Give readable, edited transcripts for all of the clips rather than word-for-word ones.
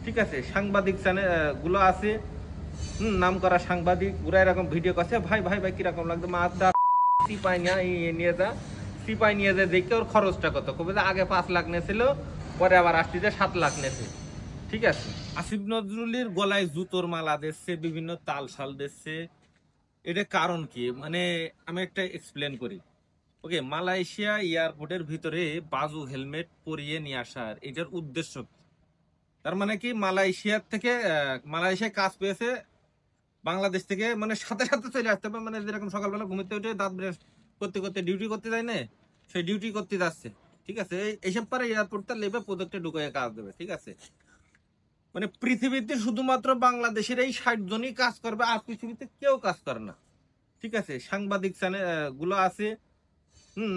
ঠিক আছে। সাংবাদিক চ্যানেল গুলো আছে, নাম করা সাংবাদিক, ওরা এরকম ভিডিও করছে, ভাই ভাই ভাই কিরকম লাগতো, মাছটা সিপাই নিয়ে যা, সিপাই নিয়ে যা, দেখতে ওর খরচটা কত, কবে যে আগে 5 লাখ নিয়েছিল, পরে আবার আসছে 7 লাখ নিয়েছে। ঠিক আছে। আসিফ নজরুলের গলায় জুতোর মালা দিচ্ছে, বিভিন্ন তালশাল দিচ্ছে, এটা কারণ কি? মানে আমি একটা এক্সপ্লেন করি। ওকে, মালয়েশিয়া এয়ারপোর্টের ভিতরে বাজু হেলমেট পরিয়ে নিয়ে আসার এটার উদ্দেশ্য কি? তার মানে কি, মালয়েশিয়ায় কাজ পেয়েছে, বাংলাদেশ থেকে মানে সাথে সাথে চলে আসতে হবে, মানে যেরকম সকালবেলা ঘুমিতে উঠে দাঁত ব্রাশ করতে করতে ডিউটি করতে যায় না, সেই ডিউটি করতে যাচ্ছে। ঠিক আছে, এইসব পরে এয়ারপোর্টটা লেবে প্রজেক্টে ঢুকে কাজ দেবে। ঠিক আছে, মানে পৃথিবীতে শুধুমাত্র বাংলাদেশের এই 60 জনই কাজ করবে, আর পৃথিবীতে কেউ কাজ করে না। ঠিক আছে। সাংবাদিক চ্যানেল গুলো আছে,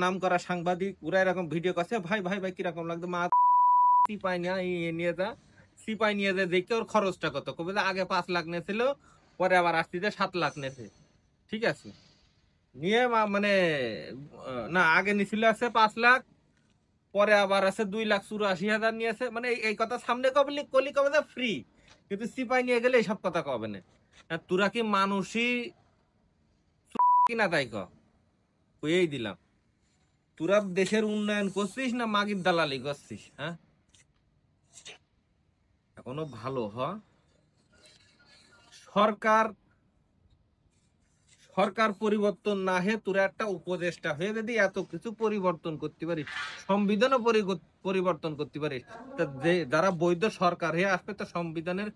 নাম করা সাংবাদিক, ওরা এরকম ভিডিও করছে, ভাই ভাই ভাই কিরকম লাগতো, মা সিপাই নিয়ে যা, সিপাই নিয়ে যা, দেখতে ওর খরচটা কত, কবে যে আগে 5 লাখ নিয়েছিল, পরে আবার আসছে 7 লাখ নিয়েছে। ঠিক আছে, নিয়ে মানে না, আগে নিছিল আছে 5 লাখ, পরে আবার আছে 2,84,000 নিয়েছে, মানে এই কথা সামনে কলি কবে যে ফ্রি, কিন্তু সিপাই নিয়ে গেলে এইসব কথা কবে না। তোরা কি মানুষই কিনা, তাই কই দিলাম, তোরা দেশের উন্নয়ন করছিস না মাগির দালালি করছিস? হ্যাঁ, এখনো ভালো হ। সরকার সরকার পরিবর্তন না হয়ে তোরা একটা উপদেষ্টা হয়ে যদি এত কিছু পরিবর্তন করতে পারিস, সংবিধানও পরিবর্তন করতে পারিস, তা যারা বৈধ সরকার হয়ে আসবে, তো সংবিধানের